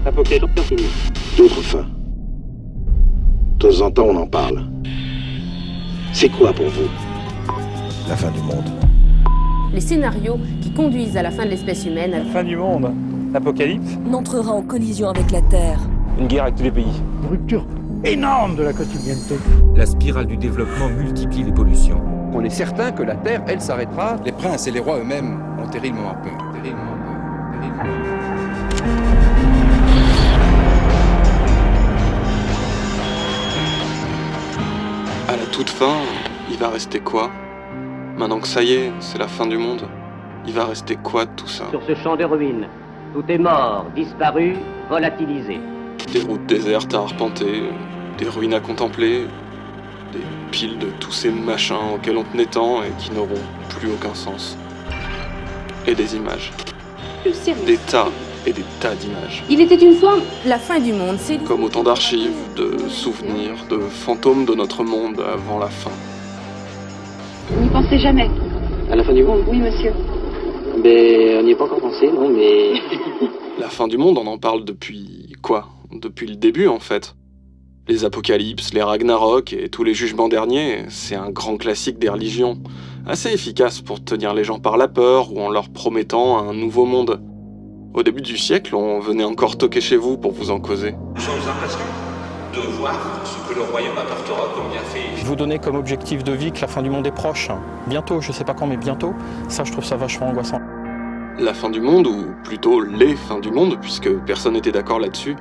Apocalypse. D'autres fins. De temps en temps, on en parle. C'est quoi pour vous la fin du monde? Les scénarios qui conduisent à la fin de l'espèce humaine. La fin du monde, l'apocalypse. N'entrera en collision avec la Terre. Une guerre avec tous les pays. Une rupture énorme de la quotidienneté. La spirale du développement multiplie les pollutions. On est certain que la Terre, elle, s'arrêtera. Les princes et les rois eux-mêmes ont terriblement peur. À la toute fin, il va rester quoi? Maintenant que ça y est, c'est la fin du monde, il va rester quoi de tout ça? Sur ce champ de ruines, tout est mort, disparu, volatilisé. Des routes désertes à arpenter, des ruines à contempler, des piles de tous ces machins auxquels on tenait tant et qui n'auront plus aucun sens. Et des images. Des tas et des tas d'images. Il était une fois la fin du monde, c'est... Comme autant d'archives, de souvenirs, de fantômes de notre monde avant la fin. N'y pensez jamais. À la fin du monde? Oui, monsieur. Ben, on n'y est pas encore pensé, non, mais... La fin du monde, on en parle depuis quoi? Depuis le début, en fait. Les apocalypses, les Ragnarok et tous les jugements derniers, c'est un grand classique des religions. Assez efficace pour tenir les gens par la peur ou en leur promettant un nouveau monde. Au début du siècle, on venait encore toquer chez vous pour vous en causer. Nous sommes impatients de voir ce que le royaume apportera comme bienfait. Vous donnez comme objectif de vie que la fin du monde est proche. Bientôt, je sais pas quand, mais bientôt. Ça, je trouve ça vachement angoissant. La fin du monde, ou plutôt les fins du monde, puisque personne n'était d'accord là-dessus,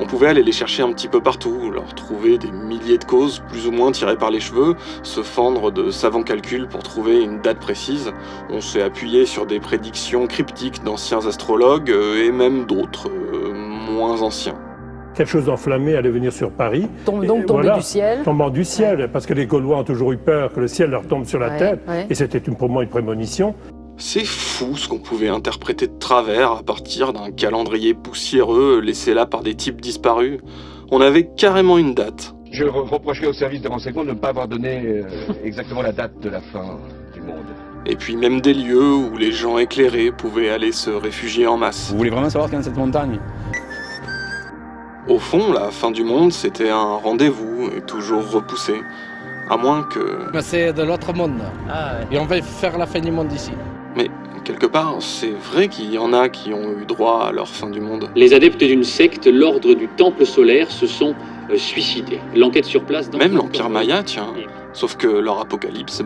on pouvait aller les chercher un petit peu partout, leur trouver des milliers de causes plus ou moins tirées par les cheveux, se fendre de savants calculs pour trouver une date précise. On s'est appuyé sur des prédictions cryptiques d'anciens astrologues et même d'autres, moins anciens. Quelque chose d'enflammé allait venir sur Paris. Tombant du ciel. Tombant du ciel, parce que les Gaulois ont toujours eu peur que le ciel leur tombe sur la tête, et c'était pour moi une prémonition. C'est fou ce qu'on pouvait interpréter de travers à partir d'un calendrier poussiéreux laissé là par des types disparus. On avait carrément une date. Je reprocherai au service de renseignement de ne pas avoir donné exactement la date de la fin du monde. Et puis même des lieux où les gens éclairés pouvaient aller se réfugier en masse. Vous voulez vraiment savoir ce qu'il y a dans cette montagne? Au fond, la fin du monde, c'était un rendez-vous et toujours repoussé. À moins que... C'est de l'autre monde. Et on va faire la fin du monde ici. Mais, quelque part, c'est vrai qu'il y en a qui ont eu droit à leur fin du monde. Les adeptes d'une secte, l'ordre du Temple solaire, se sont suicidés. L'enquête sur place... Même l'Empire Maya, tiens. Sauf que leur apocalypse,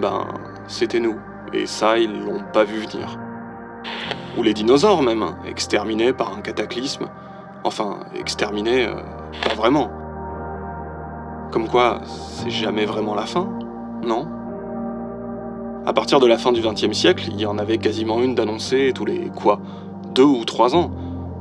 c'était nous. Et ça, ils l'ont pas vu venir. Ou les dinosaures, même, exterminés par un cataclysme. Enfin, exterminés, pas vraiment. Comme quoi, c'est jamais vraiment la fin, non? À partir de la fin du XXe siècle, il y en avait quasiment une d'annoncée tous les, 2 ou 3 ans.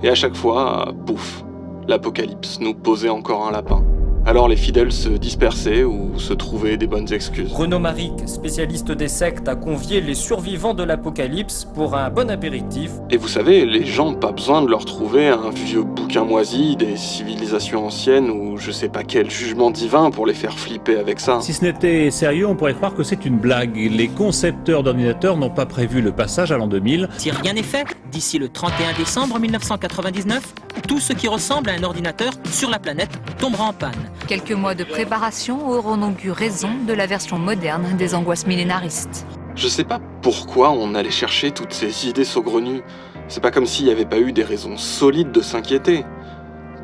Et à chaque fois, pouf, l'apocalypse nous posait encore un lapin. Alors les fidèles se dispersaient ou se trouvaient des bonnes excuses. Renaud Maric, spécialiste des sectes, a convié les survivants de l'apocalypse pour un bon apéritif. Et vous savez, les gens, pas besoin de leur trouver un vieux bouquin moisi des civilisations anciennes ou je sais pas quel jugement divin pour les faire flipper avec ça. Si ce n'était sérieux, on pourrait croire que c'est une blague. Les concepteurs d'ordinateurs n'ont pas prévu le passage à l'an 2000. Si rien n'est fait, d'ici le 31 décembre 1999, tout ce qui ressemble à un ordinateur sur la planète tombera en panne. Quelques mois de préparation auront donc eu raison de la version moderne des angoisses millénaristes. Je sais pas pourquoi on allait chercher toutes ces idées saugrenues. C'est pas comme s'il n'y avait pas eu des raisons solides de s'inquiéter.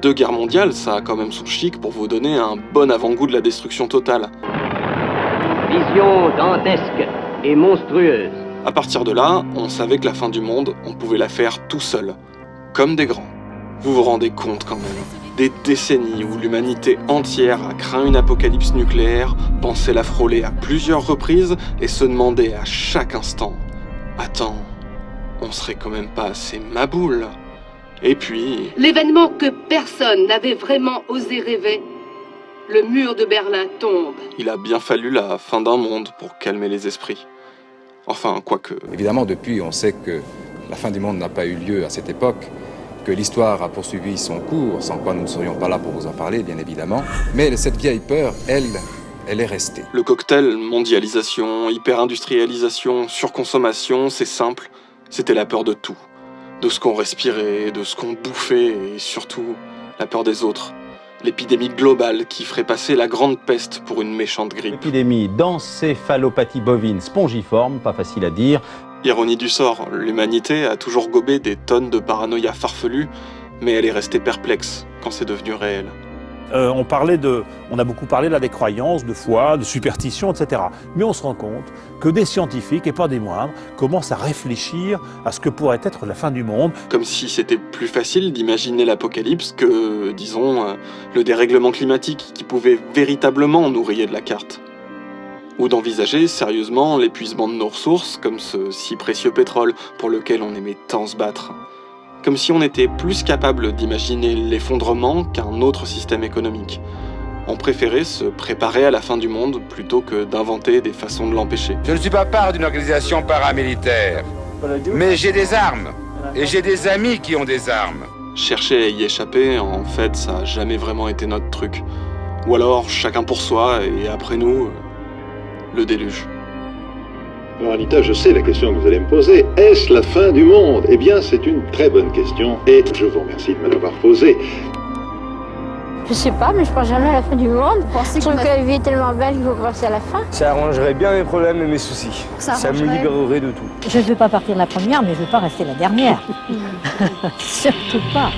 2 guerres mondiales, ça a quand même son chic pour vous donner un bon avant-goût de la destruction totale. Vision dantesque et monstrueuse. À partir de là, on savait que la fin du monde, on pouvait la faire tout seul. Comme des grands. Vous vous rendez compte quand même? Des décennies où l'humanité entière a craint une apocalypse nucléaire, pensé la frôler à plusieurs reprises et se demandait à chaque instant « Attends, on serait quand même pas assez maboule ?» Et puis... L'événement que personne n'avait vraiment osé rêver, le mur de Berlin tombe. Il a bien fallu la fin d'un monde pour calmer les esprits. Enfin, quoique... Évidemment, depuis, on sait que la fin du monde n'a pas eu lieu à cette époque, que l'histoire a poursuivi son cours, sans quoi nous ne serions pas là pour vous en parler, bien évidemment. Mais cette vieille peur, elle est restée. Le cocktail mondialisation, hyper-industrialisation, surconsommation, c'est simple, c'était la peur de tout. de ce qu'on respirait, de ce qu'on bouffait, et surtout la peur des autres. L'épidémie globale qui ferait passer la grande peste pour une méchante grippe. Épidémie d'encéphalopathie bovine spongiforme, pas facile à dire. Ironie du sort, l'humanité a toujours gobé des tonnes de paranoïa farfelue, mais elle est restée perplexe quand c'est devenu réel. On a beaucoup parlé là des croyances, de foi, de superstitions, etc. Mais on se rend compte que des scientifiques, et pas des moindres, commencent à réfléchir à ce que pourrait être la fin du monde. Comme si c'était plus facile d'imaginer l'apocalypse que, disons, le dérèglement climatique qui pouvait véritablement nous rayer de la carte. Ou d'envisager sérieusement l'épuisement de nos ressources, comme ce si précieux pétrole pour lequel on aimait tant se battre. Comme si on était plus capable d'imaginer l'effondrement qu'un autre système économique. On préférait se préparer à la fin du monde plutôt que d'inventer des façons de l'empêcher. Je ne suis pas part d'une organisation paramilitaire, mais j'ai des armes, et j'ai des amis qui ont des armes. Chercher à y échapper, en fait, ça n'a jamais vraiment été notre truc. Ou alors, chacun pour soi, et après nous, le déluge. Alors Anita, je sais la question que vous allez me poser. Est-ce la fin du monde? Eh bien, c'est une très bonne question et je vous remercie de me l'avoir posée. Je sais pas, mais je pense jamais à la fin du monde. Je trouve que la vie est tellement belle qu'il faut penser à la fin. Ça arrangerait bien mes problèmes et mes soucis. Ça me libérerait de tout. Je ne veux pas partir la première, mais je ne veux pas rester la dernière. Surtout pas.